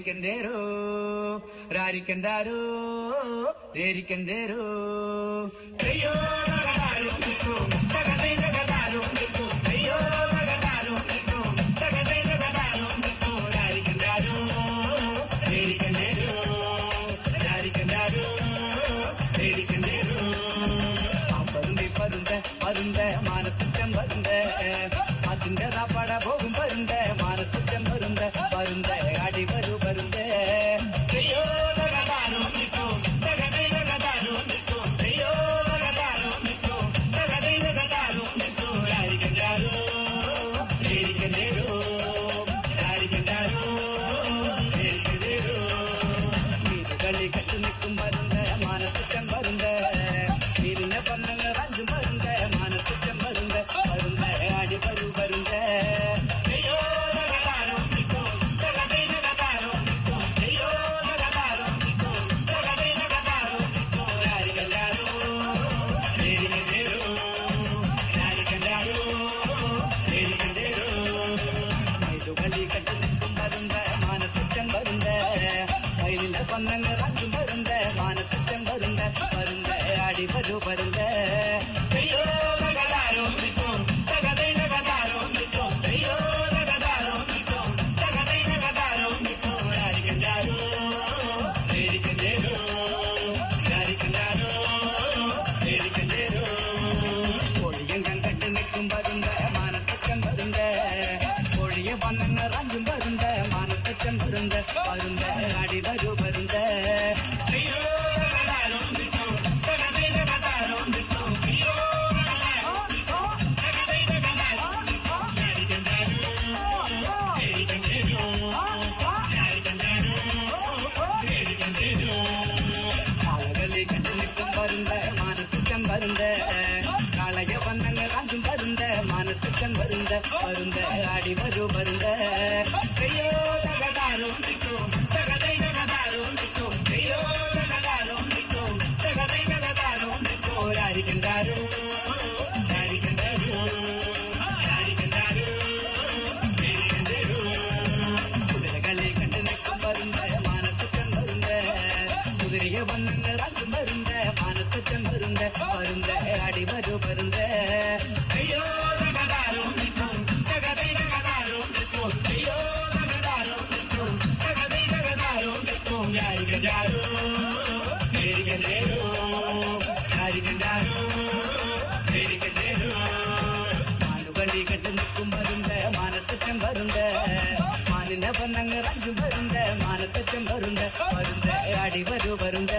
రేరికెందేరో రారికెందారో రేరికెందేరో అయ్యో నగదారు తగదై నగదారు అయ్యో నగదారు తగదై నగదారు రారికెందారో రేరికెందేరో రారికెందారో రేరికెందేరో പരുന്ത പരുന്ത മാനത്തുറ്റം പരുന്ത അതിന്റെ പട പോകും പരുന്ത മാനത്തുറ്റം പരുന്ത പരുന്ത അടി വരൂ പരുന്ത അയ്യോ നഗതാരോ നിൽക്കോ തകതൈ നഗതാരോ നിൽക്കോ അയ്യോ നഗതാരോ നിൽക്കോ തകതൈ നഗതാരോ നിൽക്കോ രാരിക്കണ്ടാരോ േരിക്കണ്ടേരോ രാരിക്കണ്ടാരോ േരിക്കണ്ടേരോ നീരുകളി കെട്ടു നിൽക്കും പരുന്ത മാനത്തുറ്റം പരുന്ത നീരിന്റെ പന്നങ്ങൾ അഞ്ചും പരുന്ത മാനത്തുറ്റം പരുന്ത പരുന്ത അടി വരൂ പരുന്ത അയ്യോ നഗതാരോ നിൽക്കോ തകതൈ നഗതാരോ നിൽക്കോ അയ്യോ നഗതാരോ നിൽക്കോ തകതൈ നഗതാരോ നിൽക്കോ രാരിക്കണ്ടാരോ േരിക്കണ്ടേരോ രാരിക്കണ്ടാരോ േരിക്കണ്ടേരോ മയിലുകളി കെട്ടു നിൽക്കും പരുന്ത മാനത്തുറ്റം പരുന്ത മയിലിന്റെ പന്നങ്ങൾ അഞ്ചും പരുന്ത മാനത്തുറ്റം പരുന്ത പരുന്ത അടി വരൂ പരുന്ത അയ്യോ നഗതാരോ നിൽക്കോ തകതൈ നഗതാരോ നിൽക്കോ അയ്യോ നഗതാരോ നിൽക്കോ തകതൈ നഗതാരോ നിൽക്കോ രാരിക്കണ്ടാരോ േരിക്കണ്ടേരോ രാരിക്കണ്ടാരോ േരിക്കണ്ടേരോ കോഴിയങ്കം കെട്ടി നിൽക്കും പരുന്ത മാനത്തുറ്റം പരുന്ത കോഴിയെ പന്നങ്ങൾ അഞ്ചും പരുന്ത മാനത്തുറ്റം പരുന്ത പരുന്ത അടി വരൂ പരുന്ത അയ്യോ നഗതാരോ നിൽക്കോ തകതൈ നഗതാരോ നിൽക്കോ അയ്യോ നഗതാരോ നിൽക്കോ തകതൈ നഗതാരോ നിൽക്കോ രാരിക്കണ്ടാരോ േരിക്കണ്ടേരോ രാരിക്കണ്ടാരോ േരിക്കണ്ടേരോ കാളകളി കെട്ടു നിൽക്കും പരുന്ത മാനത്തുറ്റം പരുന്ത കാളയ പന്നങ്ങൾ അഞ്ചും പരുന്ത മാനത്തുറ്റം പരുന്ത പരുന്ത അടി വരൂ പരുന്ത അയ്യോ നഗതാരോ നിൽക്കോ തകതൈ നഗതാരോ നിൽക്കോ അയ്യോ നഗതാരോ നിൽക്കോ തകതൈ നഗതാരോ നിൽക്കോ രാരിക്കണ്ടാരോ രാരിക്കണ്ടാരോ രാരിക്കണ്ടാരോ േരിക്കണ്ടേരോ കുതിരകളി കെട്ടു നിൽക്കും പരുന്ത മാനത്തുറ്റം പരുന്ത കുതിരയെ വന്നങ്ങൾ അഞ്ചും പരുന്ത മാനത്തുറ്റം പരുന്ത പരുന്ത അടി വരൂ പരുന്ത അയ്യോ നഗതാരോ നിൽക്കോ തകതൈ നഗതാരോ നിൽക്കോ അയ്യോ നഗതാരോ നിൽക്കോ തകതൈ നഗതാരോ നിൽക്കോ രാരിക്കണ്ടാരോ േരിക്കണ്ടേരോ രാരിക്കണ്ടാരോ േരിക്കണ്ടേരോ മാനുകളി കെട്ടു നിൽക്കും പരുന്ത മാനത്തുറ്റം പരുന്ത മാനിന്റെ പന്നങ്ങൾ അഞ്ചും പരുന്ത മാനത്തുറ്റം പരുന്ത പരുന്ത അടി വരൂ പരുന്ത